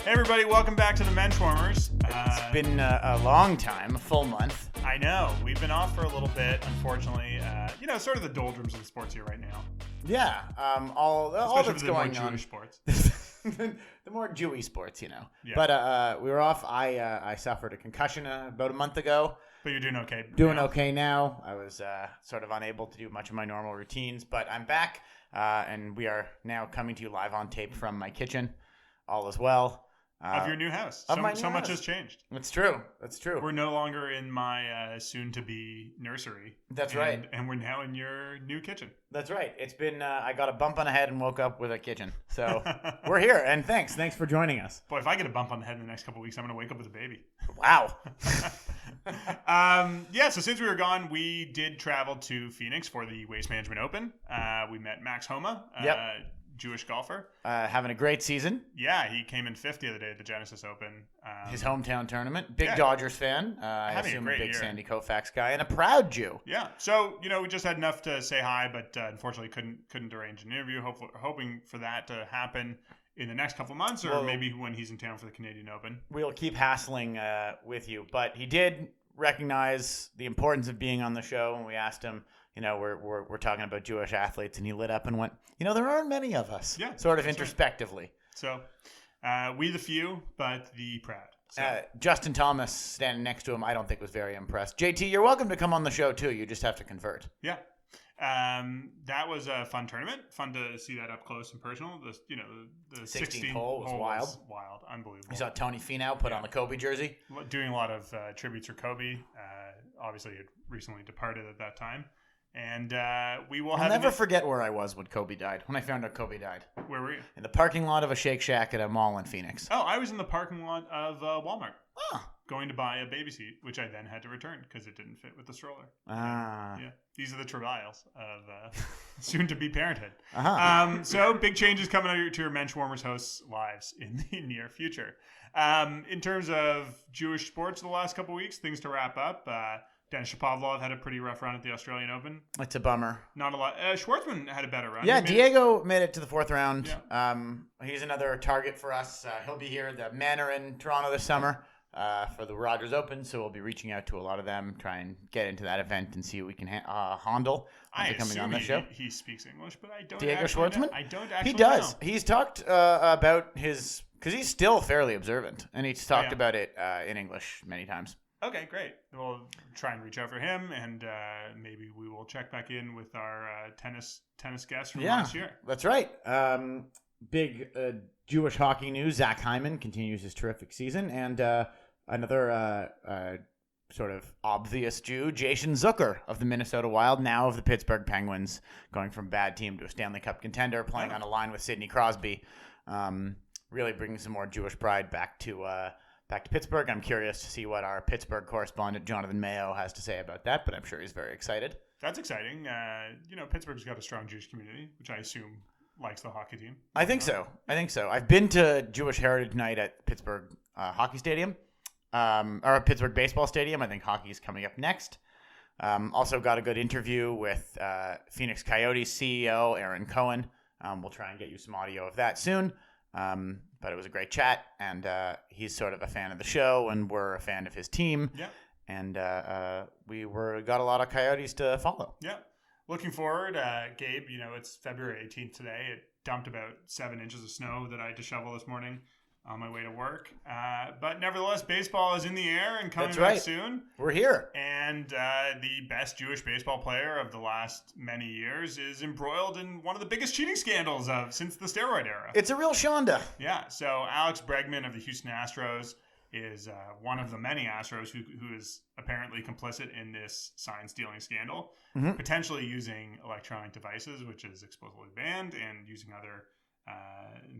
Hey everybody, welcome back to the Menchwarmers. It's been a long time, a full month. I know, we've been off for a little bit, unfortunately. Sort of the doldrums of the sports here right now. Yeah, all that's going on. Jewish sports. The more Jewy sports, Yeah. Yeah. But we were off. I suffered a concussion about a month ago. But you're doing okay. Doing okay now. I was sort of unable to do much of my normal routines, but I'm back, and we are now coming to you live on tape from my kitchen. All is well. Of your new house. So much has changed. That's true. We're no longer in my soon-to-be nursery. That's right. And we're now in your new kitchen. That's right. It's been, I got a bump on the head and woke up with a kitchen. So we're here. And thanks for joining us. Boy, if I get a bump on the head in the next couple of weeks, I'm going to wake up with a baby. Wow. So since we were gone, we did travel to Phoenix for the Waste Management Open. We met Max Homa. Yep. Jewish golfer. Having a great season. Yeah, he came in fifth the other day at the Genesis Open. His hometown tournament. Big Dodgers fan. I assume a big year. Sandy Koufax guy and a proud Jew. Yeah. So, we just had enough to say hi, but unfortunately couldn't arrange an interview. Hoping for that to happen in the next couple of months or maybe when he's in town for the Canadian Open. We'll keep hassling with you. But he did recognize the importance of being on the show, and we asked him, we're talking about Jewish athletes, and he lit up and went, there aren't many of us. Yeah, sort of introspectively. Right. So, we the few, but the proud. So. Justin Thomas standing next to him, I don't think was very impressed. JT, you're welcome to come on the show too. You just have to convert. Yeah. That was a fun tournament. Fun to see that up close and personal. The 16th hole was wild. Wild. Unbelievable. You saw Tony Finau put on the Kobe jersey. Doing a lot of tributes for Kobe. Obviously, he had recently departed at that time. And we will I'll never forget where I was when Kobe died. When I found out Kobe died. Where were you? In the parking lot of a Shake Shack at a mall in Phoenix. Oh, I was in the parking lot of Walmart. Oh. Going to buy a baby seat, which I then had to return because it didn't fit with the stroller. Ah. Yeah. These are the travails of soon-to-be parenthood. Uh-huh. So big changes coming out to your Menchwarmers hosts' lives in the near future. In terms of Jewish sports the last couple of weeks, things to wrap up. Denis Shapovalov had a pretty rough run at the Australian Open. It's a bummer. Not a lot. Schwartzman had a better run. Yeah, Diego made it to the fourth round. Yeah. He's another target for us. He'll be here. The men are in Toronto this summer for the Rogers Open, so we'll be reaching out to a lot of them, try and get into that event and see what we can handle. I coming assume on the show. He speaks English, but I don't. Diego Schwartzman? I don't actually. He does. Know. He's talked about his because he's still fairly observant, and he's talked about it in English many times. Okay, great. We'll try and reach out for him, and maybe we will check back in with our tennis guest from last year. That's right. Big Jewish hockey news. Zach Hyman continues his terrific season, and another sort of obvious Jew, Jason Zucker of the Minnesota Wild, now of the Pittsburgh Penguins, going from bad team to a Stanley Cup contender, playing on a line with Sidney Crosby. Really bringing some more Jewish pride back to Pittsburgh. I'm curious to see what our Pittsburgh correspondent Jonathan Mayo has to say about that, but I'm sure he's very excited. That's exciting. Pittsburgh's got a strong Jewish community, which I assume likes the hockey team. I think so. I've been to Jewish Heritage Night at Pittsburgh Hockey Stadium, or Pittsburgh Baseball Stadium. I think hockey is coming up next. Also got a good interview with Phoenix Coyotes CEO Aaron Cohen. We'll try and get you some audio of that soon. But it was a great chat, and he's sort of a fan of the show, and we're a fan of his team. Yeah. And we got a lot of Coyotes to follow. Yeah. Looking forward, Gabe, it's February 18th today. It dumped about 7 inches of snow that I had to shovel this morning on my way to work. But nevertheless, baseball is in the air and coming back soon. We're here. And the best Jewish baseball player of the last many years is embroiled in one of the biggest cheating scandals since the steroid era. It's a real shonda. Yeah. So Alex Bregman of the Houston Astros is one of the many Astros who is apparently complicit in this sign stealing scandal, potentially using electronic devices, which is explicitly banned, and using other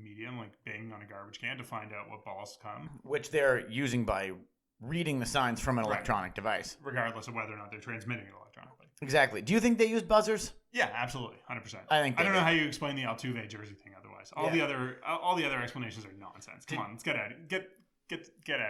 medium like Bing on a garbage can to find out what balls come, which they're using by reading the signs from an electronic device, regardless of whether or not they're transmitting it electronically. Exactly. Do you think they use buzzers? Yeah, absolutely, 100%. I don't know how you explain the Altuve jersey thing otherwise. All the other explanations are nonsense. Come on, let's get out of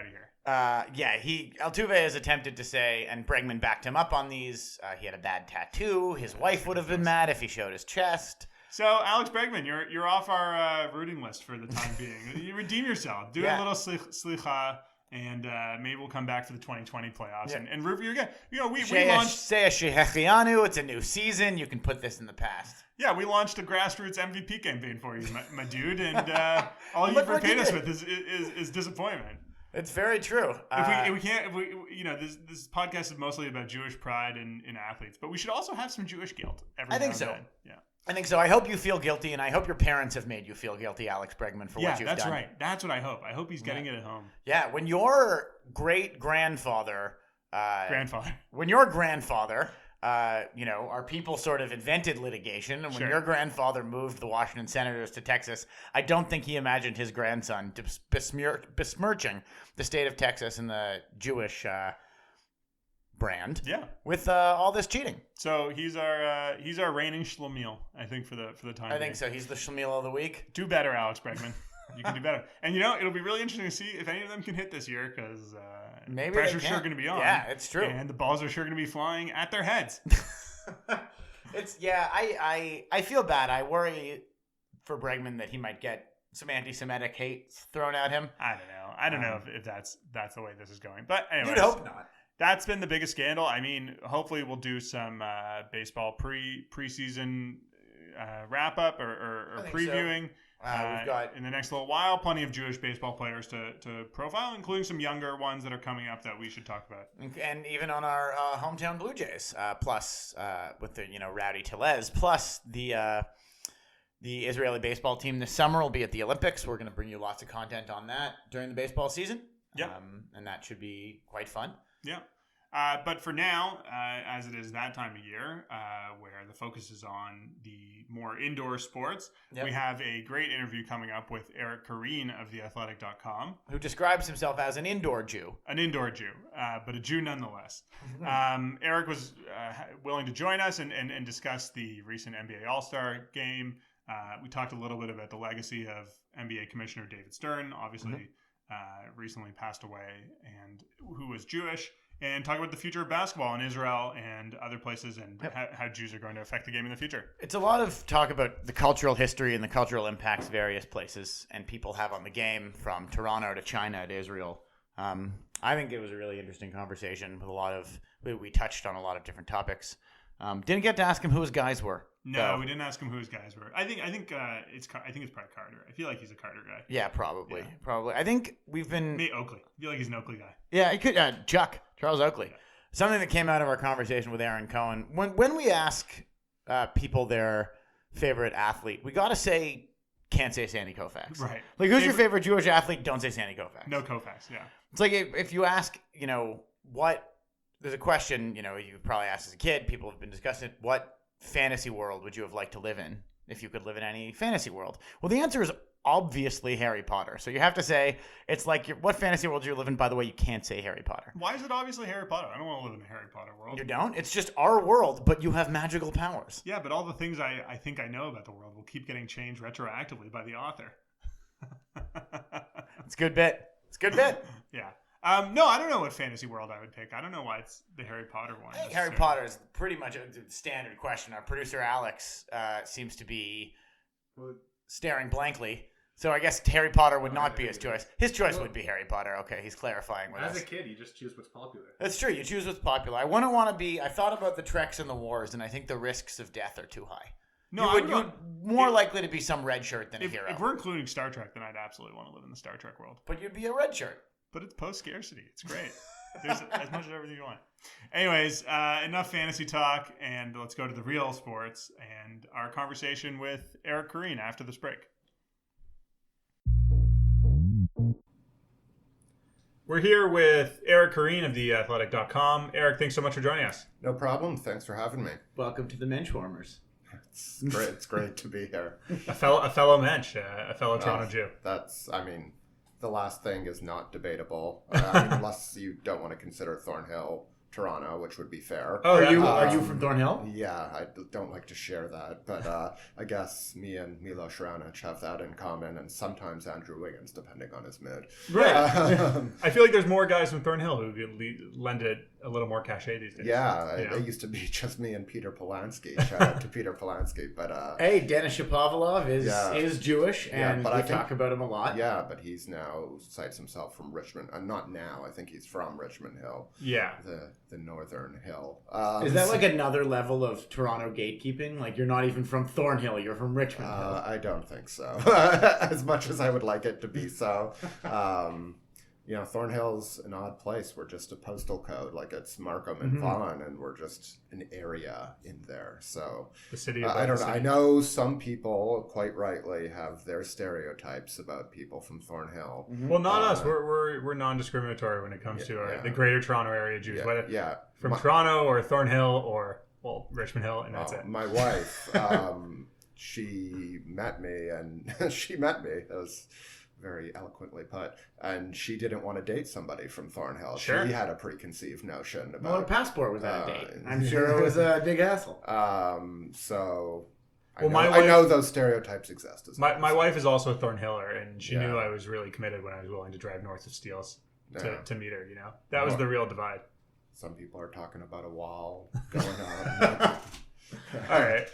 here. Altuve has attempted to say, and Bregman backed him up on these. He had a bad tattoo. His wife would have been mad if he showed his chest. So, Alex Bregman, you're off our rooting list for the time being. You redeem yourself. Do a little slicha, and maybe we'll come back for the 2020 playoffs and root for you again. We launched... Say a Shehechianu. It's a new season. You can put this in the past. Yeah, we launched a grassroots MVP campaign for you, my dude, and all you've repaid us with is disappointment. It's very true. This podcast is mostly about Jewish pride in athletes, but we should also have some Jewish guilt every now and then. Yeah. I think so. I hope you feel guilty, and I hope your parents have made you feel guilty, Alex Bregman, for what you've done. Yeah, that's right. That's what I hope. I hope he's getting it at home. Yeah, when your great-grandfather... When your grandfather... our people sort of invented litigation, and when your grandfather moved the Washington Senators to Texas, I don't think he imagined his grandson besmirching the state of Texas and the Jewish brand. Yeah, with all this cheating. So he's our reigning Schlemiel, I think, for the time. I think so. He's the Schlemiel of the week. Do better, Alex Bregman. You can do better. And it'll be really interesting to see if any of them can hit this year, because maybe pressure's sure going to be on. Yeah, it's true. And the balls are sure going to be flying at their heads. I feel bad. I worry for Bregman that he might get some anti-Semitic hate thrown at him. I don't know if that's the way this is going. But anyways, you'd hope not. That's been the biggest scandal. I mean, hopefully we'll do some baseball preseason wrap up or previewing. So. We've got in the next little while plenty of Jewish baseball players to profile, including some younger ones that are coming up that we should talk about. And even on our hometown Blue Jays, plus with the Rowdy Tellez, plus the Israeli baseball team this summer will be at the Olympics. We're going to bring you lots of content on that during the baseball season. Yeah, and that should be quite fun. Yeah. But for now, as it is that time of year, where the focus is on the more indoor sports, we have a great interview coming up with Eric Koreen of theathletic.com, who describes himself as an indoor Jew. An indoor Jew, but a Jew nonetheless. Eric was willing to join us and discuss the recent NBA All-Star game. We talked a little bit about the legacy of NBA Commissioner David Stern, obviously recently passed away, and who was Jewish. And talk about the future of basketball in Israel and other places, and how Jews are going to affect the game in the future. It's a lot of talk about the cultural history and the cultural impacts various places and people have on the game, from Toronto to China to Israel. I think it was a really interesting conversation with we touched on a lot of different topics. Didn't get to ask him who his guys were. No, we didn't ask him who his guys were. I think it's probably Carter. I feel like he's a Carter guy. Yeah, probably. I think we've been Oakley. I feel like he's an Oakley guy. Yeah, he could. Charles Oakley. Yeah. Something that came out of our conversation with Aaron Cohen. When we ask people their favorite athlete, we gotta say, can't say Sandy Koufax. Right. Like, who's your favorite Jewish athlete? Don't say Sandy Koufax. No Koufax. Yeah. It's like if you ask, what. There's a question, you probably asked as a kid, people have been discussing it. What fantasy world would you have liked to live in if you could live in any fantasy world? Well, the answer is obviously Harry Potter. So you have to say, it's like, what fantasy world do you live in? By the way, you can't say Harry Potter. Why is it obviously Harry Potter? I don't want to live in a Harry Potter world. You don't? It's just our world, but you have magical powers. Yeah, but all the things I think I know about the world will keep getting changed retroactively by the author. It's a good bit. Yeah. No, I don't know what fantasy world I would pick. I don't know why it's the Harry Potter one. I think Harry Potter is pretty much a standard question. Our producer, Alex, seems to be staring blankly. So I guess Harry Potter would not be his choice. His choice would be Harry Potter. Okay, he's clarifying with us. As a kid, you just choose what's popular. That's true. You choose what's popular. I wouldn't want to be... I thought about the treks and the wars, and I think the risks of death are too high. No, you're more likely to be be some red shirt than a hero. If we're including Star Trek, then I'd absolutely want to live in the Star Trek world. But you'd be a red shirt. But it's post-scarcity. It's great. There's as much of everything you want. Anyways, enough fantasy talk, and let's go to the real sports and our conversation with Eric Koreen after this break. We're here with Eric Koreen of theathletic.com. Eric, thanks so much for joining us. No problem. Thanks for having me. Welcome to the Menschwarmers. It's great. It's great to be here. A fellow mensch, a fellow Toronto Jew. The last thing is not debatable, unless you don't want to consider Thornhill Toronto, which would be fair. Oh, are you from Thornhill? Yeah, I don't like to share that, but I guess me and Milos Raonic have that in common, and sometimes Andrew Wiggins, depending on his mood. Right. I feel like there's more guys from Thornhill who could lend it a little more cachet these days. Yeah, it used to be just me and Peter Polanski. Shout out to Peter Polanski. But hey, Denis Shapovalov is Jewish, and but we talk about him a lot. Yeah, but he's now cites himself from Richmond. Not now. I think he's from Richmond Hill. Yeah, the Northern Hill. Is that like another level of Toronto gatekeeping? Like you're not even from Thornhill, you're from Richmond Hill. I don't think so. As much as I would like it to be so. Thornhill's an odd place. We're just a postal code, like it's Markham and Vaughan, and we're just an area in there. So the city. I don't know. I know some people, quite rightly, have their stereotypes about people from Thornhill. Well, not us. We're non-discriminatory when it comes to the Greater Toronto Area Jews, whether from Toronto or Thornhill or Richmond Hill, and that's it. My wife, she met me, and It was very eloquently put, and she didn't want to date somebody from Thornhill. Sure. She had a preconceived notion about. Well, her passport was out of date. I'm sure it was a big hassle. So I know those stereotypes exist. My wife is also a Thornhiller, and she knew I was really committed when I was willing to drive north of Steeles to meet her. That was the real divide. Some people are talking about a wall going on. All right,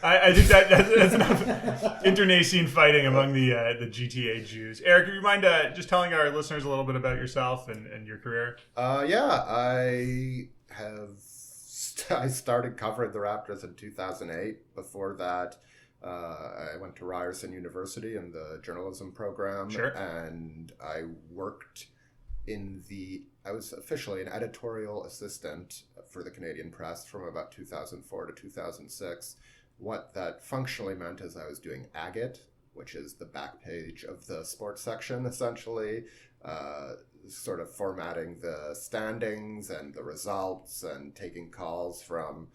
I think that's enough internecine fighting among the GTA Jews. Eric, do you mind just telling our listeners a little bit about yourself and your career? I started covering the Raptors in 2008. Before that, I went to Ryerson University in the journalism program, and I worked I was officially an editorial assistant for the Canadian Press from about 2004 to 2006. What that functionally meant is I was doing Agate, which is the back page of the sports section, essentially, sort of formatting the standings and the results and taking calls from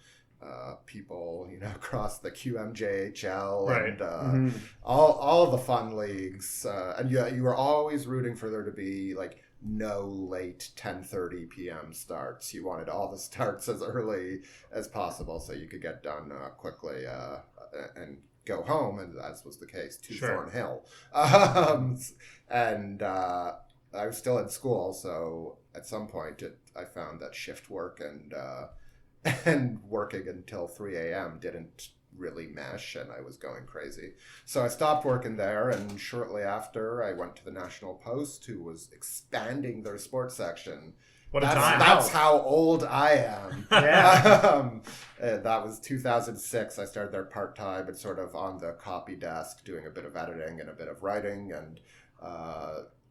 people, across the QMJHL and all the fun leagues. And you were always rooting for there to be like no late 10:30 p.m. starts. You wanted all the starts as early as possible so you could get done quickly and go home, and as was the case to Thornhill. And I was still in school, so at some point I found that shift work and working until 3 a.m. didn't really mesh, and I was going crazy. So I stopped working there, and shortly after I went to the National Post, who was expanding their sports section. What a time. That's how old I am. Yeah. That was 2006. I started there part-time and sort of on the copy desk doing a bit of editing and a bit of writing, and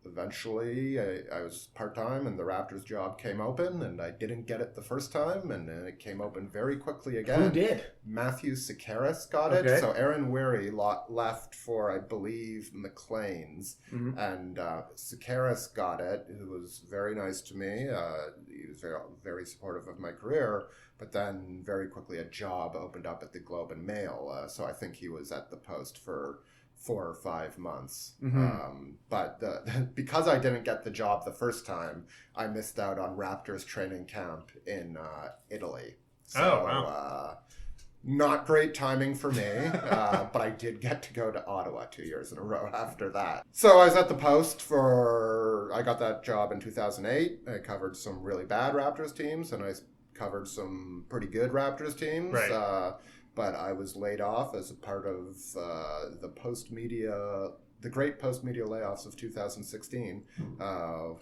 eventually I was part-time and the Raptors job came open, and I didn't get it the first time, and then it came open very quickly again. Who did? Matthew Sakaris got it. So Aaron Weary left for, I believe, McLean's, and Sakaris got it, who was very nice to me. He was very, very supportive of my career, but then very quickly a job opened up at the Globe and Mail, so I think he was at the Post for 4 or 5 months. But because I didn't get the job the first time, I missed out on Raptors training camp in Italy. So, not great timing for me, but I did get to go to Ottawa 2 years in a row after that. So I was at the Post I got that job in 2008. I covered some really bad Raptors teams, and I covered some pretty good Raptors teams. Right. But I was laid off as a part of the great post-media layoffs of 2016. So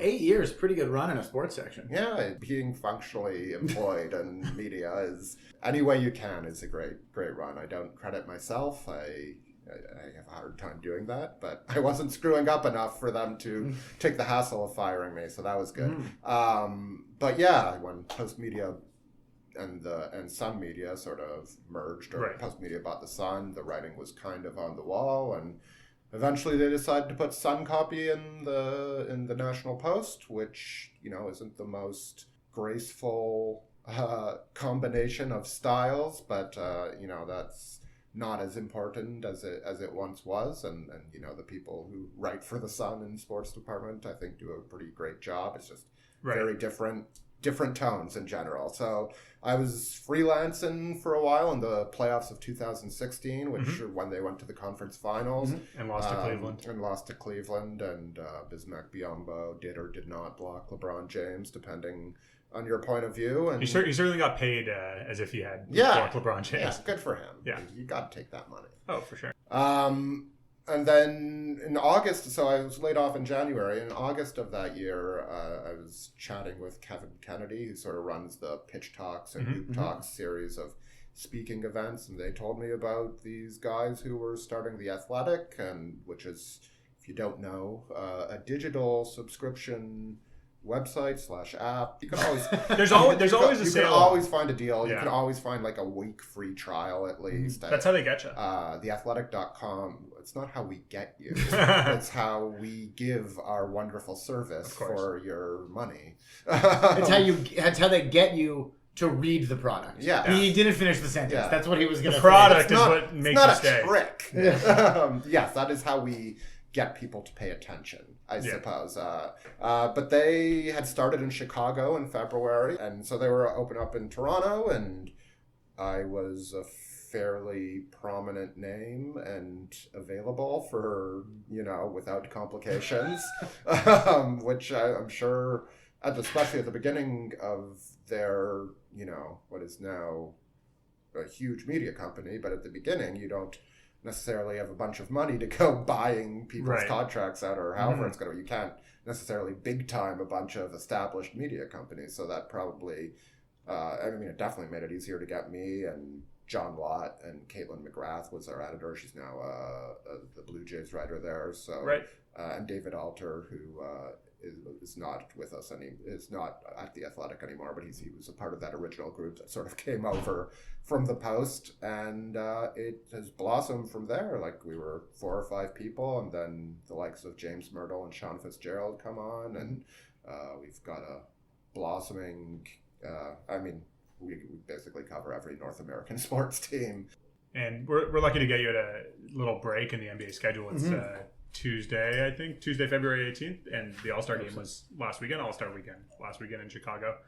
8 years, pretty good run in a sports section. Yeah, being functionally employed in media is any way you can is a great run. I don't credit myself. I have a hard time doing that, but I wasn't screwing up enough for them to take the hassle of firing me, so that was good. But yeah, when post-media and Sun Media sort of merged, or Post Media bought the Sun, the writing was kind of on the wall, and eventually they decided to put Sun copy in the National Post, which isn't the most graceful combination of styles, but that's not as important as it once was, and the people who write for the Sun and sports department I think do a pretty great job. It's just very different tones in general. So I was freelancing for a while in the playoffs of 2016, which when they went to the conference finals and lost to Cleveland. And Bismack Biyombo did or did not block LeBron James, depending on your point of view. And he certainly got paid as if he had LeBron James. Yeah, good for him. Yeah. You got to take that money. Oh, for sure. And then in August, so I was laid off in January. In August of that year, I was chatting with Kevin Kennedy, who sort of runs the Pitch Talks and Hoop Talks series of speaking events. And they told me about these guys who were starting The Athletic, and which is, if you don't know, a digital subscription website / app. You can always there's always a sale. You can always find a deal. Yeah. You can always find like a week free trial at least. That's how they get you. Theathletic.com. It's not how we get you. It's how we give our wonderful service for your money. It's how they get you to read the product. Yeah. He didn't finish the sentence. Yeah. That's what he was going to say. The product is what makes you stay. It's not a trick. Yes, that is how we get people to pay attention, I suppose. But they had started in Chicago in February, and so they were open up in Toronto, and I was a fairly prominent name and available for, without complications, which I'm sure, especially at the beginning of their, what is now a huge media company, but at the beginning you don't necessarily have a bunch of money to go buying people's contracts out, or however it's going to. You can't necessarily big time a bunch of established media companies. So that probably, it definitely made it easier to get me and John Lott, and Caitlin McGrath was our editor. She's now the Blue Jays writer there. So and David Alter, who is not with us is not at The Athletic anymore, but he was a part of that original group that sort of came over from the Post, and it has blossomed from there. Like, we were 4 or 5 people, and then the likes of James Myrtle and Sean Fitzgerald come on, and we've got a blossoming, we basically cover every North American sports team. And we're lucky to get you at a little break in the NBA schedule. It's Tuesday, I think, February 18th, and the All-Star game was last weekend in Chicago.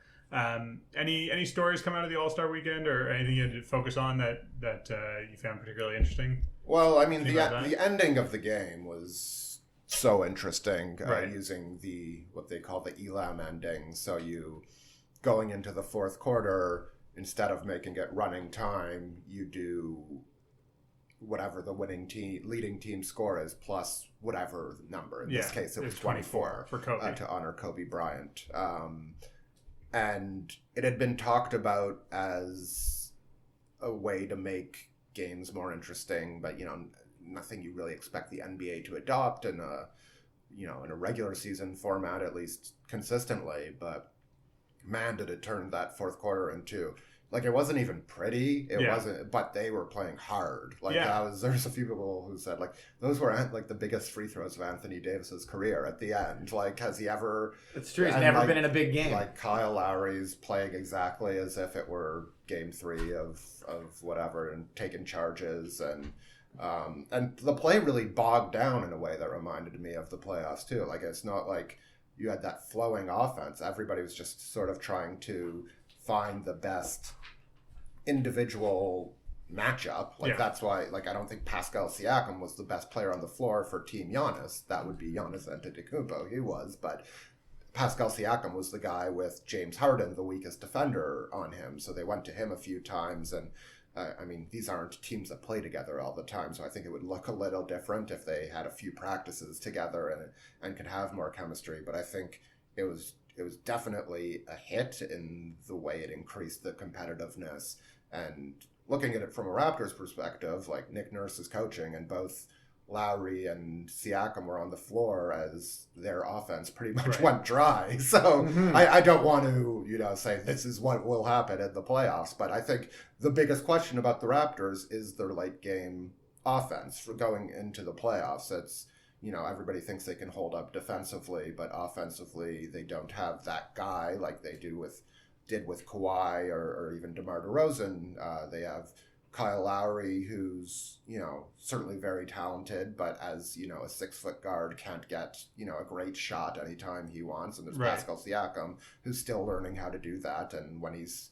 Any stories come out of the All-Star weekend, or anything you had to focus on that you found particularly interesting? Well, the ending of the game was so interesting, using what they call the Elam ending. So you, going into the fourth quarter, instead of making it running time, you do whatever the leading team score is, plus whatever number. In this case, it was 24 for Kobe, to honor Kobe Bryant. And it had been talked about as a way to make games more interesting, but nothing you really expect the NBA to adopt in a regular season format, at least consistently. But man, did it turn that fourth quarter into, like, it wasn't even pretty. It wasn't, but they were playing hard. Like, there's a few people who said, like, those were like the biggest free throws of Anthony Davis's career at the end. Like, has he ever? It's true. He's never been in a big game. Like, Kyle Lowry's playing exactly as if it were game 3 of whatever, and taking charges, and the play really bogged down in a way that reminded me of the playoffs too. Like, it's not like you had that flowing offense. Everybody was just sort of trying to find the best individual matchup. Like, that's why, like, I don't think Pascal Siakam was the best player on the floor for Team Giannis. That would be Giannis Antetokounmpo. He was, but Pascal Siakam was the guy with James Harden, the weakest defender, on him. So they went to him a few times, and these aren't teams that play together all the time, so I think it would look a little different if they had a few practices together and could have more chemistry. But I think it was definitely a hit in the way it increased the competitiveness. And looking at it from a Raptors perspective, like, Nick Nurse is coaching, and both Lowry and Siakam were on the floor as their offense pretty much went dry. So I don't want to, say this is what will happen in the playoffs. But I think the biggest question about the Raptors is their late game offense for going into the playoffs. It's, everybody thinks they can hold up defensively, but offensively they don't have that guy like they did with Kawhi or even DeMar DeRozan. They have Kyle Lowry, who's, certainly very talented, but as, a 6-foot guard can't get, a great shot anytime he wants. And there's Pascal Siakam, who's still learning how to do that. And when he's,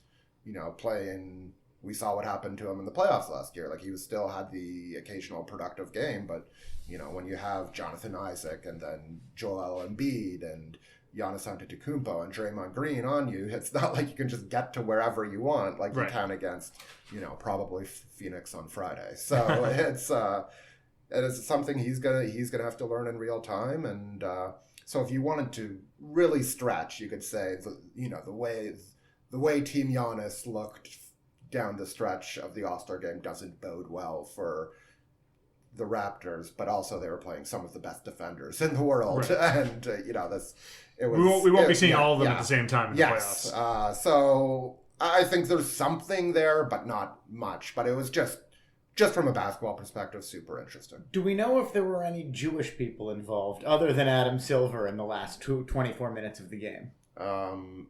playing, we saw what happened to him in the playoffs last year. Like, he still had the occasional productive game, but, when you have Jonathan Isaac and then Joel Embiid and Giannis Antetokounmpo and Draymond Green on you, it's not like you can just get to wherever you want like you can against, probably Phoenix on Friday. So it is something he's gonna have to learn in real time. And so if you wanted to really stretch, you could say the way Team Giannis looked down the stretch of the All-Star game doesn't bode well for the Raptors, but also they were playing some of the best defenders in the world, and we won't be seeing all of them at the same time in the playoffs. So I think there's something there, but not much. But it was just from a basketball perspective, super interesting. Do we know if there were any Jewish people involved other than Adam Silver in the last 24 minutes of the game? None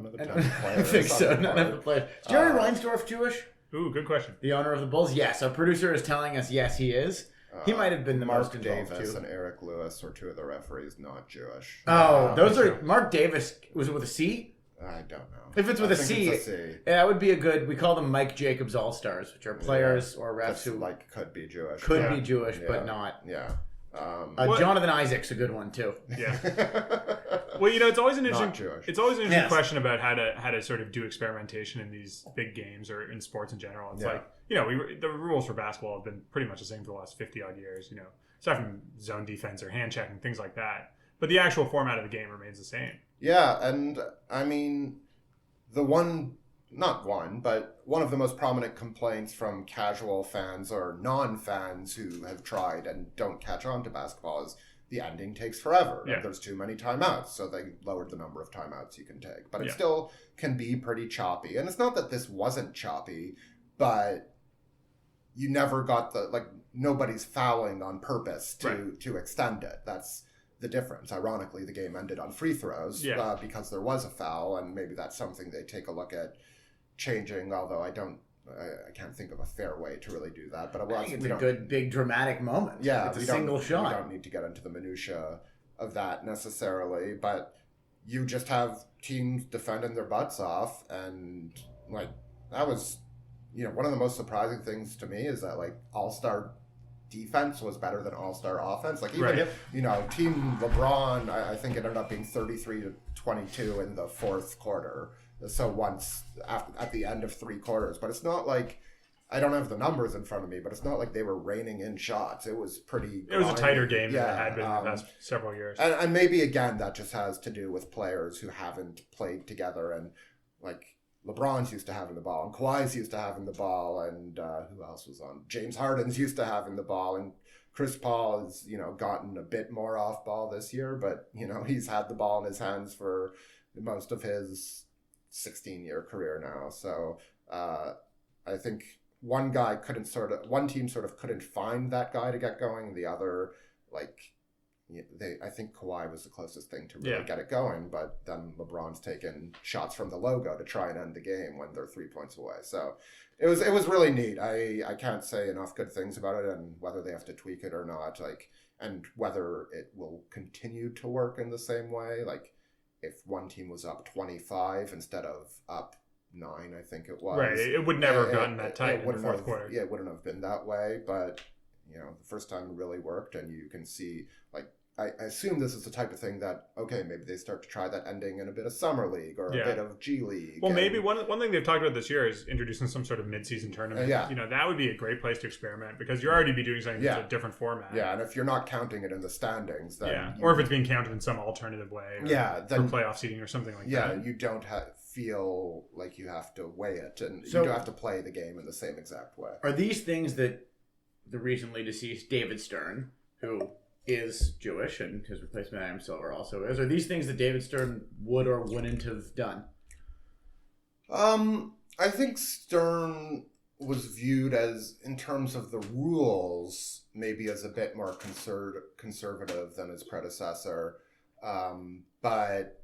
of the 10 players. I think so. None of the players. Is Jerry Reinsdorf Jewish? Ooh, good question. The owner of the Bulls? Yes. Our producer is telling us yes, he is. He might have been the most involved, Davis too. and Eric Lewis are two of the referees not Jewish. Oh, those are... Mark Davis, was it with a C? I don't know. If it's with a C, that would be a good... We call them Mike Jacobs All-Stars, which are players or refs who... could be Jewish. Could be Jewish, but not. Yeah. Jonathan Isaac's a good one, too. Yeah. Well, it's always an interesting... Not Jewish. It's always an interesting question about how to sort of do experimentation in these big games or in sports in general. It's like, the rules for basketball have been pretty much the same for the last 50-odd years, aside from zone defense or hand checking, things like that. But the actual format of the game remains the same. Yeah, and I mean, one of the most prominent complaints from casual fans or non-fans who have tried and don't catch on to basketball is the ending takes forever. Yeah. There's too many timeouts, so they lowered the number of timeouts you can take. But it still can be pretty choppy. And it's not that this wasn't choppy, but you never got nobody's fouling on purpose to extend it. That's the difference. Ironically, the game ended on free throws because there was a foul, and maybe that's something they take a look at changing, although I can't think of a fair way to really do that. But I think it's a good, big, dramatic moment. Yeah. It's a single shot. We don't need to get into the minutia of that necessarily, but you just have teams defending their butts off, and that was, one of the most surprising things to me is that all-star defense was better than all-star offense. Team LeBron, I think it ended up being 33-22 in the fourth quarter. So once at the end of three quarters, but it's not like, I don't have the numbers in front of me, but it's not like they were raining in shots. It was pretty grimy. It was a tighter game than it had been in the past several years. And maybe, again, that just has to do with players who haven't played together. And LeBron's used to having the ball, and Kawhi's used to having the ball, and who else was on? James Harden's used to having the ball, and Chris Paul has, gotten a bit more off ball this year, but, he's had the ball in his hands for most of his 16-year career now. So I think one team sort of couldn't find that guy to get going, and the other, I think Kawhi was the closest thing to really get it going, but then LeBron's taken shots from the logo to try and end the game when they're 3 points away. So it was really neat. I can't say enough good things about it, and whether they have to tweak it or not, and whether it will continue to work in the same way. If one team was up 25 instead of up 9, I think it was. Right, it would never have gotten that tight in the fourth quarter. Yeah, it wouldn't have been that way, but the first time it really worked, and you can see, I assume this is the type of thing that, maybe they start to try that ending in a bit of Summer League or a bit of G League. Well, maybe one thing they've talked about this year is introducing some sort of mid-season tournament. That would be a great place to experiment, because you're already doing something that's a different format. Yeah, and if you're not counting it in the standings, then... or if it's being counted in some alternative way. Then, for playoff seeding or something like that. Yeah, you don't feel like you have to weigh it, and you don't have to play the game in the same exact way. Are these things that the recently deceased David Stern, who is Jewish, and his replacement Adam Silver also is, are these things that David Stern would or wouldn't have done? I think Stern was viewed as, in terms of the rules, maybe as a bit more conservative than his predecessor. But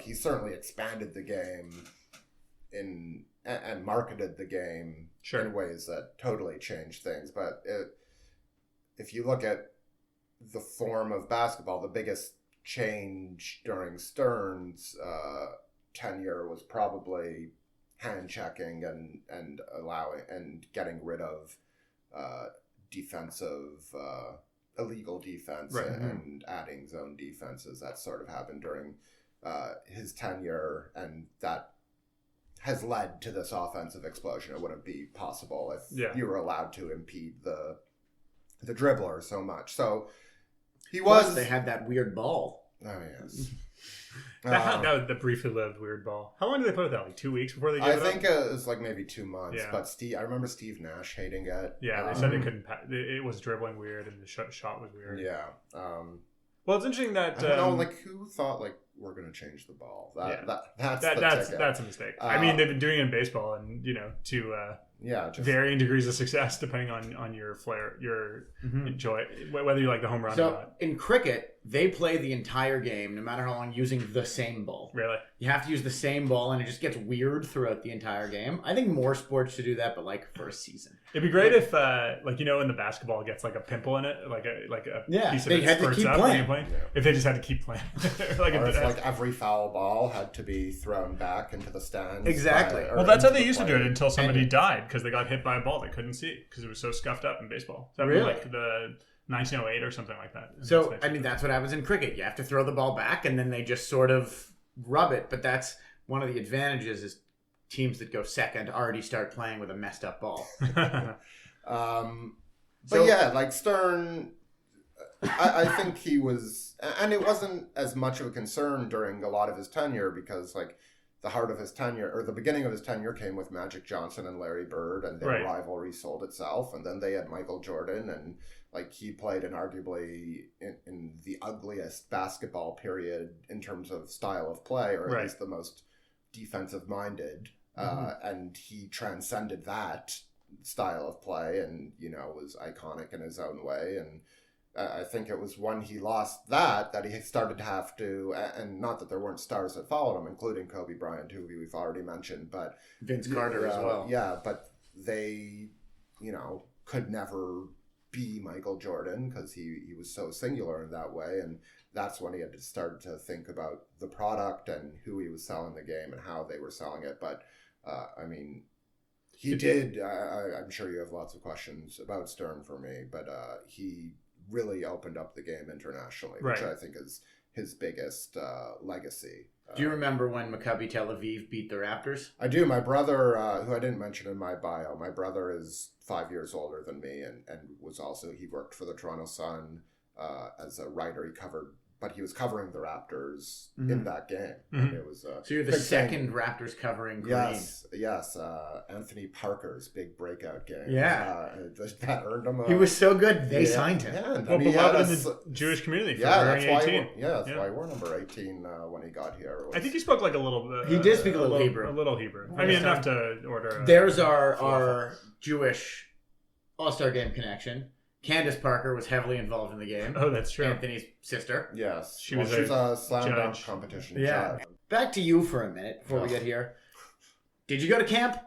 he certainly expanded the game and marketed the game in ways that totally changed things. But if you look at the form of basketball, the biggest change during Stern's tenure was probably hand checking and allowing and getting rid of defensive illegal defense and adding zone defenses. That sort of happened during his tenure, and that has led to this offensive explosion. It wouldn't be possible if you were allowed to impede the dribbler so much. So he was. Plus, they had that weird ball. Oh yes. That was the briefly lived weird ball. How long did they put it out? Like 2 weeks before they gave it up? I think it was like maybe 2 months. Yeah. But I remember Steve Nash hating it. Yeah, they said they couldn't. It was dribbling weird, and the shot was weird. Yeah. Well, it's interesting that I don't know, like who thought like we're going to change the ball? That's a mistake. I mean, they've been doing it in baseball, and to varying degrees of success depending on your flair, your joy, whether you like the home run or not. In cricket, they play the entire game, no matter how long, using the same ball. Really? You have to use the same ball, and it just gets weird throughout the entire game. I think more sports should do that, but like for a season. It'd be great if, in the basketball, it gets like a pimple in it, like a piece of it had spurts to keep up playing. Yeah. If they just had to keep playing. Or if every foul ball had to be thrown back into the stands. Exactly. Well, that's how they used to do it until somebody died because they got hit by a ball they couldn't see because it was so scuffed up in baseball. So that was like the 1908 or something like that. So, I mean, that's what happens in cricket. You have to throw the ball back, and then they just sort of rub it. But that's one of the advantages is teams that go second already start playing with a messed up ball. Like Stern, I think he was, and it wasn't as much of a concern during a lot of his tenure because like the heart of his tenure or the beginning of his tenure came with Magic Johnson and Larry Bird, and their rivalry sold itself. And then they had Michael Jordan, and like he played in arguably in the ugliest basketball period in terms of style of play, or at least the most defensive minded. And he transcended that style of play and, was iconic in his own way. And I think it was when he lost that he started to have to, and not that there weren't stars that followed him, including Kobe Bryant, who we've already mentioned, but Vince Carter as well. Yeah, but they, could never be Michael Jordan because he was so singular in that way. And that's when he had to start to think about the product and who he was selling the game and how they were selling it. But he did. I'm sure you have lots of questions about Stern for me, but he really opened up the game internationally, which I think is his biggest legacy. Do you remember when Maccabi Tel Aviv beat the Raptors? I do. My brother, who I didn't mention in my bio, my brother is 5 years older than me and was also, he worked for the Toronto Sun as a writer. But he was covering the Raptors in that game. And it was so you're the second Raptors covering Koreen. Yes. Anthony Parker's big breakout game. Yeah. That earned him he was so good, they signed him. Yeah, and beloved in the Jewish community for wearing 18. That's why we're number 18 when he got here. I think he spoke like a little bit. He did speak a little Hebrew. A little Hebrew. I mean, enough to order. There's our Jewish All-Star Game connection. Candace Parker was heavily involved in the game. Oh, that's true. Anthony's sister. Yes. She was a slam dunk competition judge. Back to you for a minute before we get here. Did you go to camp?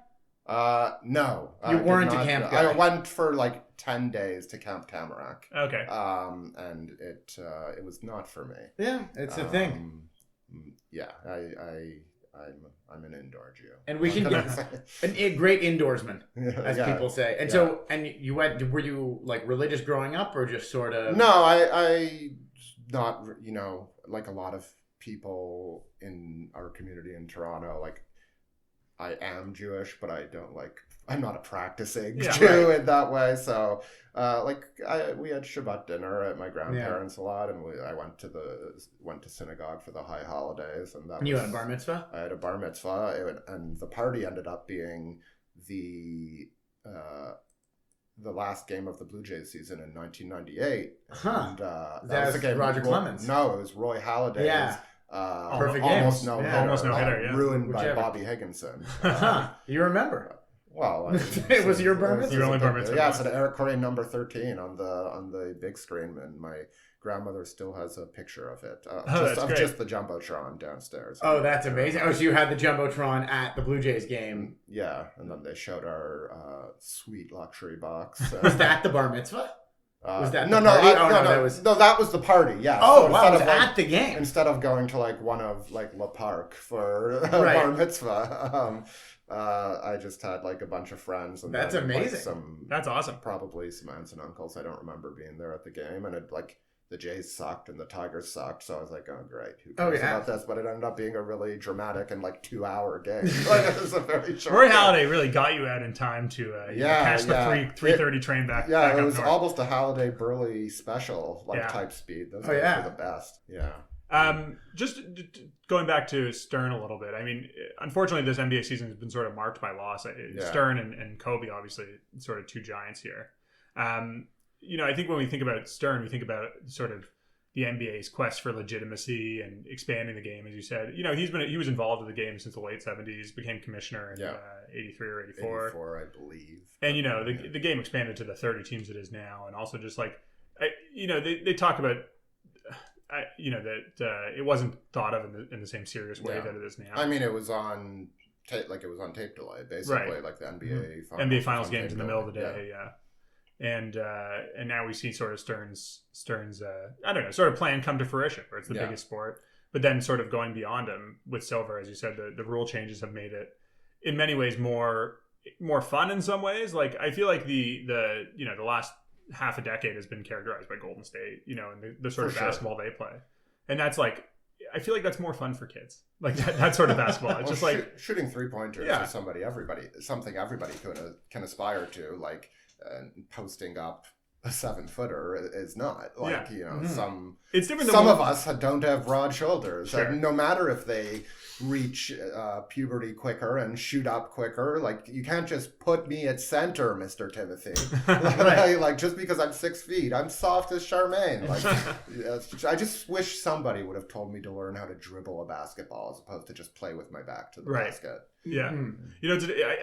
No. You weren't a camp guy. I went for like 10 days to Camp Tamarack. Okay. And it was not for me. Yeah, it's a thing. Yeah, I'm an indoor Jew. And we can get a great indoorsman, as people say. And so, and you were you like religious growing up or just sort of? No, I not, like a lot of people in our community in Toronto, like I am Jewish, but I'm not a practicing Jew in that way. So, we had Shabbat dinner at my grandparents a lot, and I went to synagogue for the high holidays, and you had a bar mitzvah. I had a bar mitzvah, and the party ended up being the last game of the Blue Jays season in 1998. And that was against Roger Clemens. No, it was Roy Halladay's. Yeah. Perfect almost game. Almost no hitter, ruined by Bobby Higginson. You remember? Well, it was your bar mitzvah. Your only bar mitzvah. Yeah, it's an Eric Koreen number 13 on the big screen, and my grandmother still has a picture of it. Just the jumbotron downstairs. Oh, that's amazing! Oh, so you had the jumbotron at the Blue Jays game? Yeah, and then they showed our sweet luxury box. Was that the bar mitzvah? Was that no, that was the party. Yeah. Oh, so wow! It was at the game instead of going to like one of like La Park for bar mitzvah. I just had like a bunch of friends. And that's then, amazing. Like, that's awesome. Probably some aunts and uncles. I don't remember being there at the game, and it like the Jays sucked and the Tigers sucked. So I was like, oh great, who cares about this? But it ended up being a really dramatic and like 2-hour game. Like, it was a very short. Roy Halladay really got you out in time to catch the 3:30 train back. Yeah, back it was north. almost a Halladay Burley special type speed. Those guys were the best. Yeah. Just going back to Stern a little bit. I mean, unfortunately, this NBA season has been sort of marked by loss. Stern and Kobe, obviously, sort of two giants here. I think when we think about Stern, we think about sort of the NBA's quest for legitimacy and expanding the game, as you said. He was involved in the game since the late 70s, became commissioner in 83 or 84. 84, I believe. And, the game expanded to the 30 teams it is now. And also just like, they talk about, that it wasn't thought of in the same serious way that it is now. I mean, it was on tape delay, basically, like the NBA Finals games in the middle of the day, And now we see sort of Stern's I don't know, sort of plan come to fruition, where it's the biggest sport. But then sort of going beyond him with Silver, as you said, the rule changes have made it in many ways more fun in some ways. Like I feel like the last half a decade has been characterized by Golden State, and the sort of basketball they play. And that's like, I feel like that's more fun for kids. Like that sort of basketball. It's just like shooting 3-pointers is something everybody can aspire to. Like posting up a 7-footer is not like some. It's different. Some of us don't have broad shoulders. Sure. No matter if they reach puberty quicker and shoot up quicker, like you can't just put me at center, Mr. Timothy. Like just because I'm 6 feet, I'm soft as Charmaine. Like I just wish somebody would have told me to learn how to dribble a basketball as opposed to just play with my back to the basket. Yeah.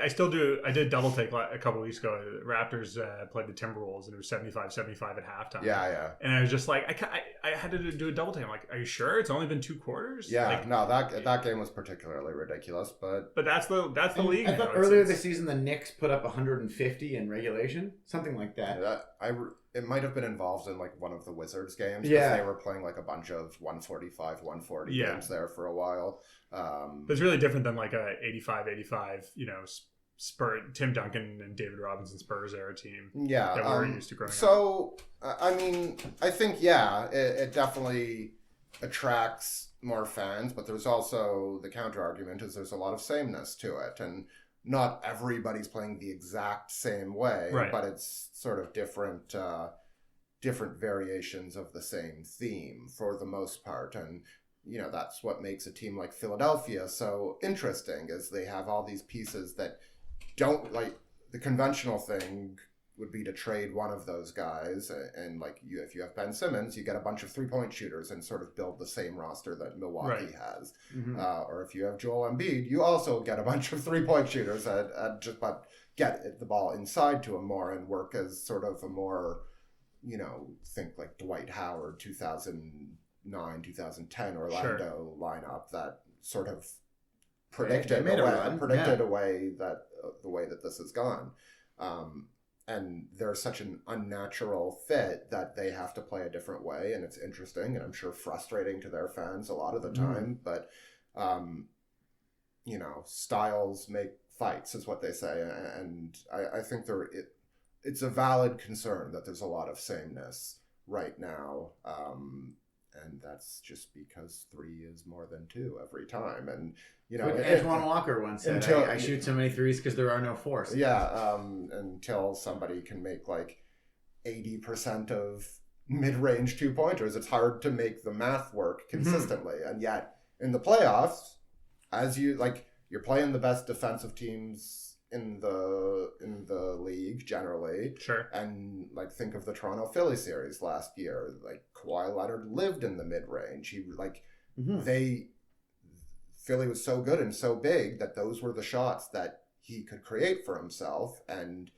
I still do. I did double take a couple weeks ago. The Raptors played the Timberwolves, and it was 75-75 at halftime. Yeah. And I was just like, I had to do a double take. I'm like, are you sure? It's only been 2 quarters? Yeah. No, that game was particularly ridiculous, but that's the league. I thought earlier this season the Knicks put up 150 in regulation, something like that. It might have been involved in like one of the Wizards games because they were playing like a bunch of 145, 140 games there for a while. But it's really different than like a 85, Spurs, Tim Duncan and David Robinson Spurs era team. Yeah, that we're used to growing up. So I mean, I think it definitely attracts more fans, but there's also the counter argument is there's a lot of sameness to it, and not everybody's playing the exact same way, but it's sort of different variations of the same theme for the most part. And that's what makes a team like Philadelphia so interesting, is they have all these pieces that don't, like, the conventional thing would be to trade one of those guys, and like if you have Ben Simmons, you get a bunch of 3-point shooters and sort of build the same roster that Milwaukee has. Mm-hmm. Or if you have Joel Embiid, you also get a bunch of 3-point shooters but get the ball inside to him more and work as sort of a more, think like Dwight Howard 2009, 2010 Orlando lineup that sort of predicted a way that the way that this has gone. And they're such an unnatural fit that they have to play a different way, and it's interesting and I'm sure frustrating to their fans a lot of the time. But styles make fights, is what they say, and I think it's a valid concern that there's a lot of sameness right now, and that's just because 3 is more than 2 every time. And Antoine Walker once said, I shoot so many threes because there are no fours. Yeah, until somebody can make like 80% of mid-range 2-pointers, it's hard to make the math work consistently. And yet in the playoffs, as you're playing the best defensive teams in the league generally. Sure. And like think of the Toronto Philly series last year. Like Kawhi Leonard lived in the mid-range. He Philly was so good and so big that those were the shots that he could create for himself. And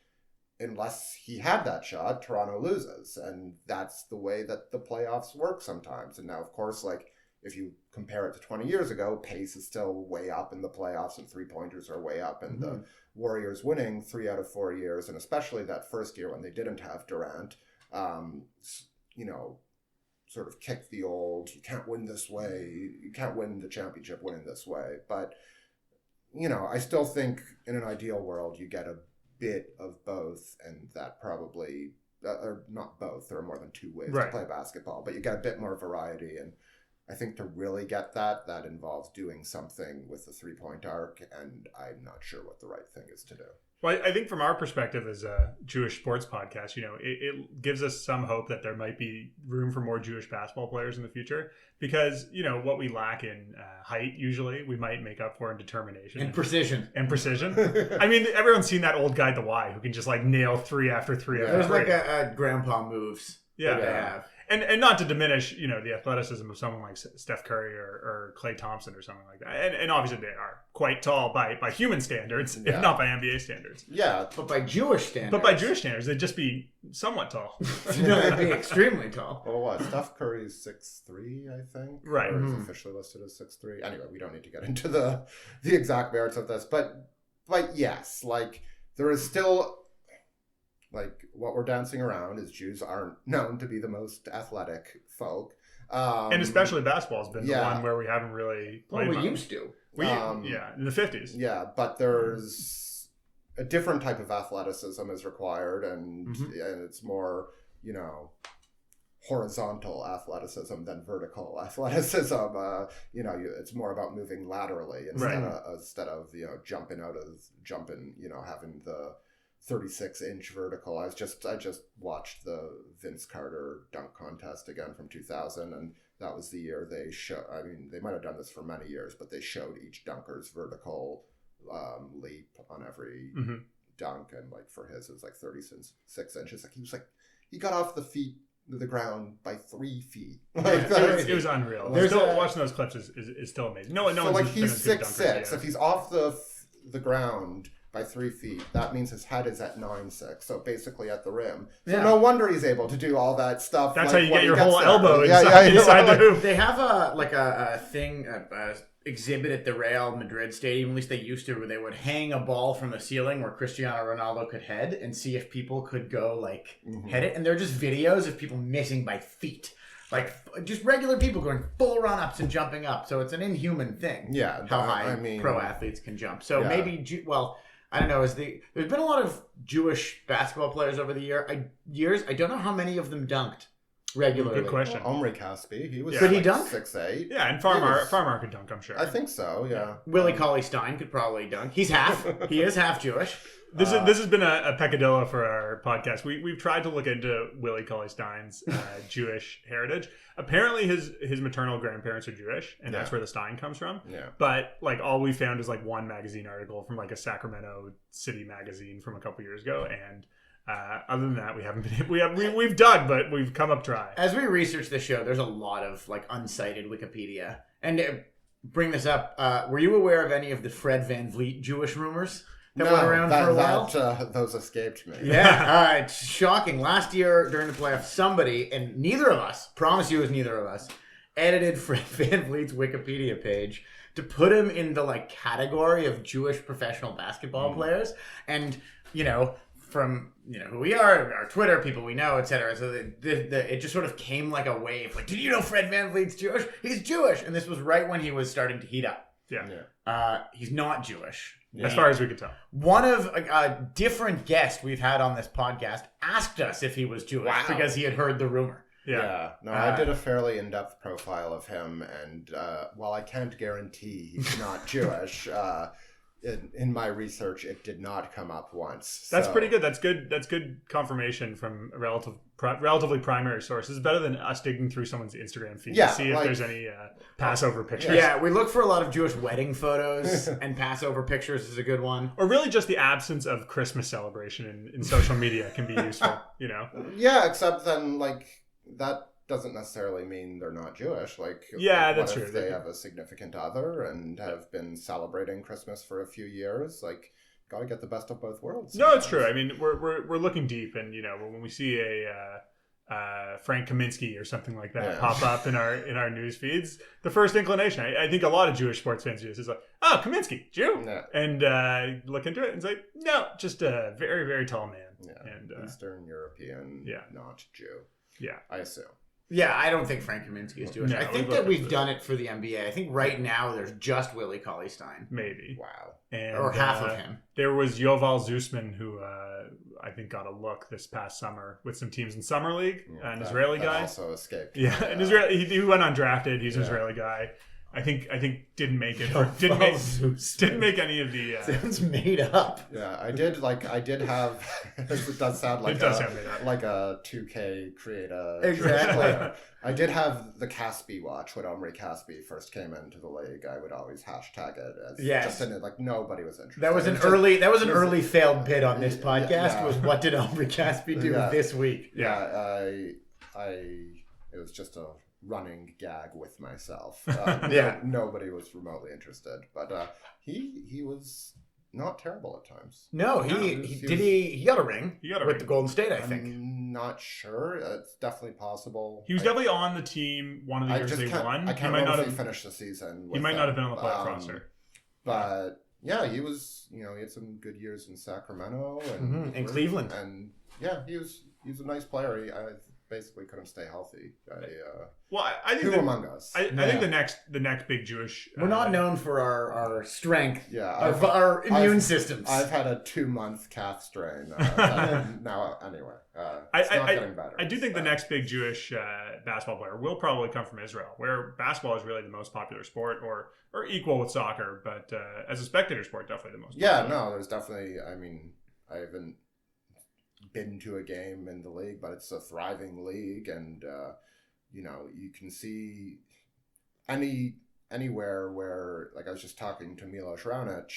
unless he had that shot, Toronto loses. And that's the way that the playoffs work sometimes. And now, of course, like if you compare it to 20 years ago, pace is still way up in the playoffs and 3-pointers are way up. And the Warriors winning 3 out of 4 years, and especially that first year when they didn't have Durant, sort of kick the old, you can't win this way, you can't win the championship winning this way. But I still think in an ideal world you get a bit of both, and that probably, or not both, there are more than two ways to play basketball, but you get a bit more variety. And I think to really get that involves doing something with the 3-point arc, and I'm not sure what the right thing is to do. Well, I think from our perspective as a Jewish sports podcast, it gives us some hope that there might be room for more Jewish basketball players in the future, because, what we lack in height, usually, we might make up for in determination. And precision. I mean, everyone's seen that old guy at the Y who can just like nail 3 after 3 after 3. There's like a grandpa moves that they have. And not to diminish, the athleticism of someone like Steph Curry or Klay Thompson or something like that. And obviously they are quite tall by human standards, if not by NBA standards. Yeah. But by Jewish standards. They'd just be somewhat tall. They'd be extremely tall. Well, what? Steph Curry's 6'3", I think. Right. Or is officially listed as 6'3". Anyway, we don't need to get into the exact merits of this. But yes, like, there is still... Like, what we're dancing around is Jews aren't known to be the most athletic folk. And especially basketball has been the one where we haven't really played much. Used to. In the 50s. Yeah, but there's a different type of athleticism is required, and it's more, horizontal athleticism than vertical athleticism. It's more about moving laterally instead of jumping, having the 36-inch vertical. I just watched the Vince Carter dunk contest again from 2000, and that was the year they showed. I mean, they might have done this for many years, but they showed each dunker's vertical leap on every dunk, and like for his, it was like 36 inches. Like he got off the ground by 3 feet. It was unreal. Watching those clips is still amazing. No so one's he's 6'6". If he's off the ground by 3 feet, that means his head is at 9'6", so basically at the rim. So no wonder he's able to do all that stuff. That's how you get your whole elbow inside the hoop. They have a thing, exhibit at the Real Madrid stadium, at least they used to, where they would hang a ball from the ceiling where Cristiano Ronaldo could head and see if people could go head it. And they're just videos of people missing by feet. Like, just regular people going full run-ups and jumping up. So it's an inhuman thing. Yeah. How high pro athletes can jump. So maybe, I don't know. There's been a lot of Jewish basketball players over the years. I don't know how many of them dunked regularly. Good question. Well, Omri Caspi, he was could he dunk? 6'8". Yeah, and Farmar could dunk, I'm sure. I think so. Yeah. Willie Cauley-Stein could probably dunk. He's half. He is half Jewish. This has been a peccadillo for our podcast. We've tried to look into Willie Cauley-Stein's Jewish heritage. Apparently, his maternal grandparents are Jewish, and that's where the Stein comes from. Yeah. But all we found is one magazine article from a Sacramento City magazine from a couple years ago, and other than that, we haven't been. We've dug, but we've come up dry. As we research this show, there's a lot of uncited Wikipedia. And bring this up. Were you aware of any of the Fred VanVleet Jewish rumors that went around for a while? Those escaped me. Yeah, it's shocking. Last year during the playoffs, somebody, and neither of us, promise you it was neither of us, edited Fred VanVleet's Wikipedia page to put him in the category of Jewish professional basketball players. And, from who we are, our Twitter, people we know, etc. So it just sort of came like a wave. Did you know Fred VanVleet's Jewish? He's Jewish, and this was right when he was starting to heat up. Yeah. He's not Jewish. As far as we could tell. One of a different guest we've had on this podcast asked us if he was Jewish because he had heard the rumor. Yeah. No, I did a fairly in-depth profile of him, and while I can't guarantee he's not Jewish, in my research, it did not come up once. That's pretty good. That's good. That's good confirmation from a relatively primary source. It's better than us digging through someone's Instagram feed to see if there's any Passover pictures. Yeah, we look for a lot of Jewish wedding photos, and Passover pictures is a good one. Or really just the absence of Christmas celebration in social media can be useful, Yeah, except then, that doesn't necessarily mean they're not Jewish. That's true. If they have a significant other and have been celebrating Christmas for a few years, got to get the best of both worlds. Sometimes. No, it's true. I mean, we're looking deep, and when we see a Frank Kaminsky or something like that pop up in our news feeds, the first inclination, I think a lot of Jewish sports fans do this, is oh, Kaminsky, Jew, and look into it and say, no, just a very, very tall man, and Eastern European, not Jew. Yeah, I assume. Yeah, I don't think Frank Kaminsky is Jewish. No, I think that we've done it for the NBA. I think right now there's just Willie Cauley-Stein. Maybe. Wow. And, or half of him. There was Yoval Zusman, who I think got a look this past summer with some teams in Summer League, an Israeli guy. Also escaped. Yeah, an Israeli. He went undrafted. He's an Israeli guy. I think didn't make it. Didn't make any of the. Sounds made up. Yeah, I did have. It does sound like sound made up. Like a 2K creator. Exactly. I did have the Caspi watch when Omri Caspi first came into the league. I would always hashtag it as just in it, like nobody was interested. That was an early failed bid on this podcast. Was what did Omri Caspi do this week? Yeah, it was just a running gag with myself. Nobody was remotely interested, but he was not terrible at times. No, he got a ring. He got a with ring. the Golden State, I think. I'm not sure. It's definitely possible. He was definitely on the team one of the years they won. I can't remember if he finished the season. He might not have been on the playoff roster. But yeah, he was. He had some good years in Sacramento and Cleveland. And yeah, he was a nice player. I basically couldn't stay healthy. I think who among us? I think the next big Jewish. We're not known for our strength. Yeah, our immune systems. I've had a 2-month calf strain. Now, anyway, it's not getting better. I do think the next big Jewish basketball player will probably come from Israel, where basketball is really the most popular sport, or equal with soccer, but as a spectator sport, definitely the most. Yeah, no, there's definitely. I mean, I haven't been to a game in the league, but it's a thriving league, and you can see anywhere where, like, I was just talking to Milos Raonic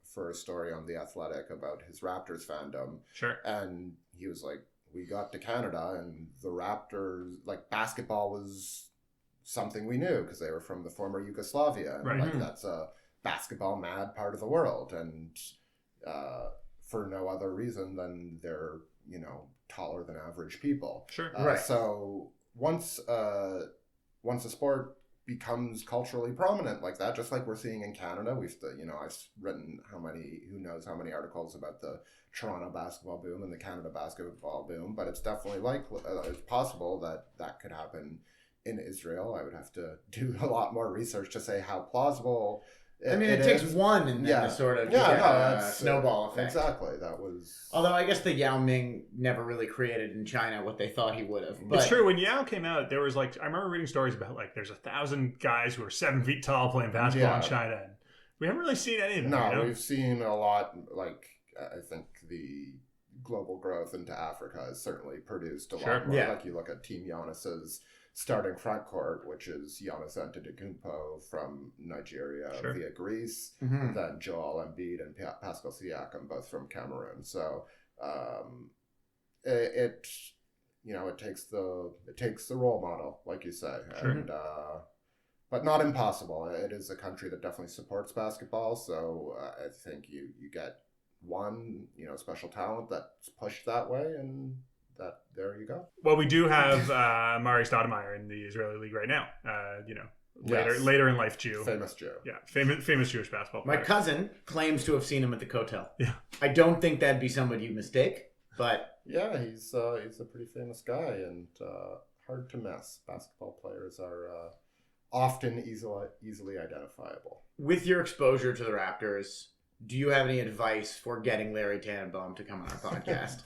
for a story on The Athletic about his Raptors fandom. Sure. And he was like, we got to Canada and the Raptors, like, basketball was something we knew because they were from the former Yugoslavia, and like that's a basketball mad part of the world, and for no other reason than they're taller than average people. Sure. Right. So once a sport becomes culturally prominent like that, just like we're seeing in Canada, I've written who knows how many articles about the Toronto basketball boom and the Canada basketball boom, but it's definitely it's possible that could happen in Israel. I would have to do a lot more research to say how plausible. It takes one and then to sort of snowball effect. Exactly. That was. Although I guess the Yao Ming never really created in China what they thought he would have. But it's true. When Yao came out, there was I remember reading stories about there's 1,000 guys who are 7 feet tall playing basketball in China. And we haven't really seen any of them. No, we've seen a lot. I think the global growth into Africa has certainly produced a lot more. Like you look at Team Giannis's starting front court, which is Giannis Antetokounmpo from Nigeria via Greece, and then Joel Embiid and Pascal Siakam, both from Cameroon. So it takes the role model, like you say, and but not impossible. It is a country that definitely supports basketball, so I think you get one special talent that's pushed that way, and there you go. Well, we do have Mari Stoudemire in the Israeli league right now. Later in life Jew. Famous Jew. Yeah, famous Jewish basketball player. My cousin claims to have seen him at the Kotel. Yeah. I don't think that'd be somebody you mistake, but... Yeah, he's a pretty famous guy and hard to miss. Basketball players are often easily identifiable. With your exposure to the Raptors, do you have any advice for getting Larry Tannenbaum to come on our podcast?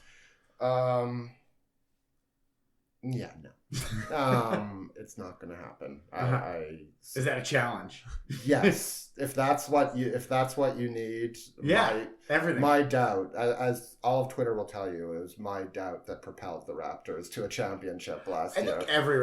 Yeah, no. It's not going to happen. Is that a challenge? Yes, if that's what you need. Everything. My doubt, as all of Twitter will tell you, it was my doubt that propelled the Raptors to a championship last year. I think every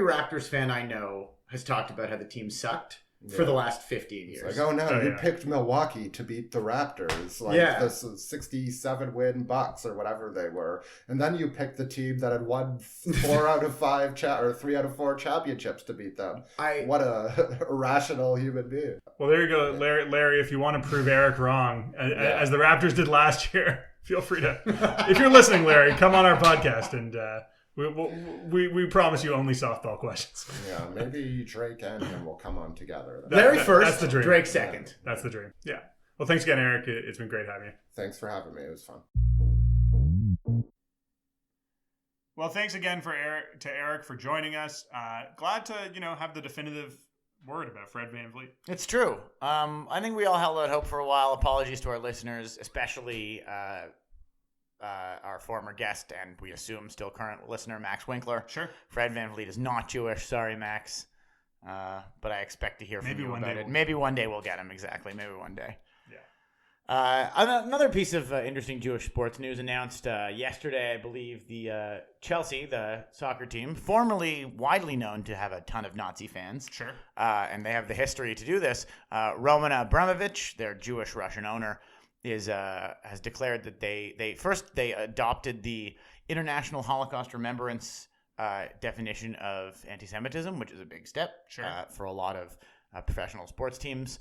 Raptors fan I know has talked about how the team sucked for the last 15 years. It's like, you picked Milwaukee to beat the Raptors. This 67 win Bucks or whatever they were. And then you picked the team that had won 4 out of 5 or 3 out of 4 championships to beat them. What a irrational human being. Well, there you go, Larry. If you want to prove Eric wrong, as the Raptors did last year, feel free to. If you're listening, Larry, come on our podcast and. We promise you only softball questions. Yeah, maybe Drake and him will come on together. Larry first, that's the dream. Drake second. Yeah, that's the dream. Yeah. Well, thanks again, Eric. It's been great having you. Thanks for having me. It was fun. Well, thanks again to Eric for joining us. Glad to have the definitive word about Fred VanVleet. It's true. I think we all held out hope for a while. Apologies to our listeners, especially our former guest and we assume still current listener, Max Winkler. Sure. Fred VanVleet is not Jewish. Sorry, Max. But I expect to hear from you about it. Maybe one day we'll get him. Exactly. Maybe one day. Another piece of interesting Jewish sports news announced yesterday, I believe, the Chelsea, the soccer team, formerly widely known to have a ton of Nazi fans. Sure. And they have the history to do this. Roman Abramovich, their Jewish-Russian owner, has declared that they adopted the International Holocaust Remembrance definition of anti-Semitism, which is a big step for a lot of professional sports teams.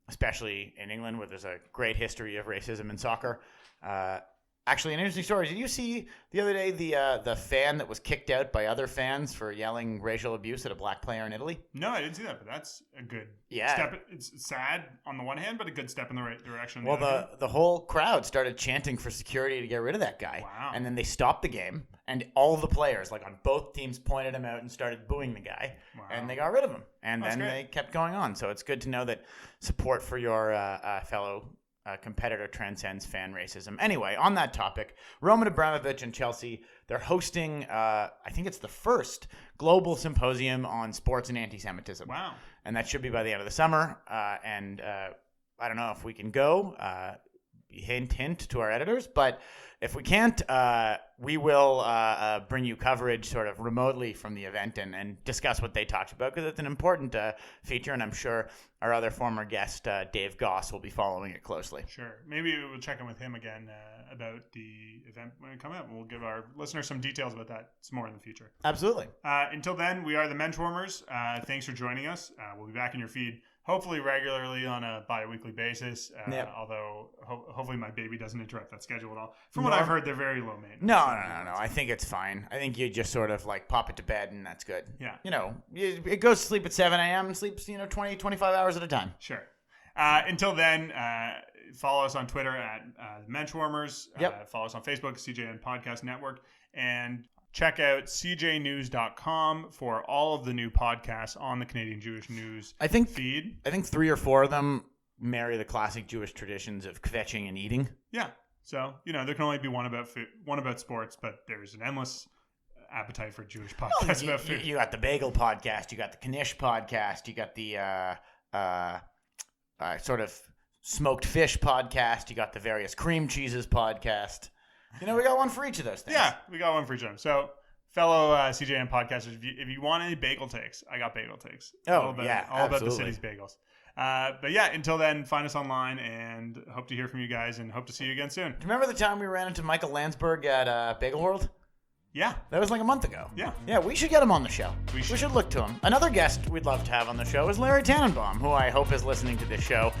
Especially in England, where there's a great history of racism in soccer. Actually, an interesting story. Did you see the other day the fan that was kicked out by other fans for yelling racial abuse at a black player in Italy? No, I didn't see that, but that's a good step. It's sad on the one hand, but a good step in the right direction. Well, the whole crowd started chanting for security to get rid of that guy. Wow. And then they stopped the game, and all the players, like on both teams, pointed him out and started booing the guy. Wow. And they got rid of him. And then they kept going on. So it's good to know that support for your fellow competitor transcends fan racism. Anyway, on that topic, Roman Abramovich and Chelsea, they're hosting, I think it's the first global symposium on sports and anti-Semitism. Wow. And that should be by the end of the summer. And I don't know if we can go, hint to our editors, but if we can't, we will bring you coverage sort of remotely from the event and discuss what they talked about, because it's an important feature, and I'm sure our other former guest, Dave Goss, will be following it closely. Sure. Maybe we'll check in with him again about the event when it comes out. We'll give our listeners some details about that some more in the future. Absolutely. Until then, we are the Menschwarmers. Thanks for joining us. We'll be back in your feed hopefully regularly on a bi-weekly basis, although hopefully my baby doesn't interrupt that schedule at all. From what I've heard, they're very low maintenance. No. I think it's fine. I think you just sort of like pop it to bed and that's good. Yeah. It goes to sleep at 7 a.m., sleeps 20, 25 hours at a time. Sure. Until then, follow us on Twitter at Menschwarmers. Follow us on Facebook, CJN Podcast Network, and check out cjnews.com for all of the new podcasts on the Canadian Jewish News feed. I think 3 or 4 of them marry the classic Jewish traditions of kvetching and eating. Yeah. So, there can only be one about food, one about sports, but there's an endless appetite for Jewish podcasts about food. You got the Bagel Podcast, you got the Knish Podcast, you got the sort of smoked fish podcast, you got the various cream cheeses podcast. We got one for each of those things. Yeah, we got one for each of them. So, fellow CJN podcasters, if you want any bagel takes, I got bagel takes. All about the city's bagels. But yeah, until then, find us online and hope to hear from you guys and hope to see you again soon. Do you remember the time we ran into Michael Landsberg at Bagel World? Yeah. That was like a month ago. Yeah. Yeah, we should get him on the show. We should look to him. Another guest we'd love to have on the show is Larry Tannenbaum, who I hope is listening to this show.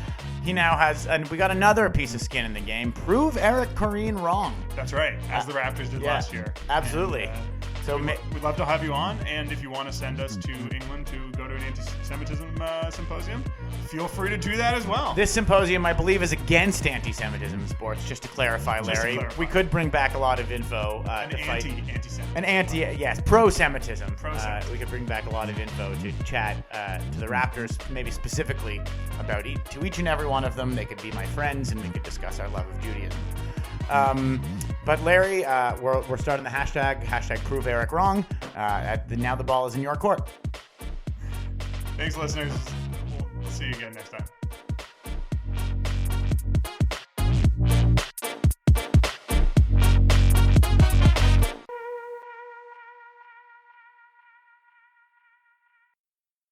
He now has, and we got another piece of skin in the game. Prove Eric Koreen wrong. That's right, as the Raptors did last year. Absolutely. And, we'd love to have you on, and if you want to send us to England to go to an anti-Semitism symposium, feel free to do that as well. This symposium, I believe, is against anti-Semitism in sports, just to clarify, Larry. We could bring back a lot of info to fight. Anti-Semitism. Pro-Semitism. We could bring back a lot of info to chat to the Raptors, maybe specifically about to each and every one of them. They could be my friends, and we could discuss our love of Judaism. But Larry, we're starting the hashtag Prove Eric Wrong. Now the ball is in your court. Thanks, listeners. We'll see you again next time.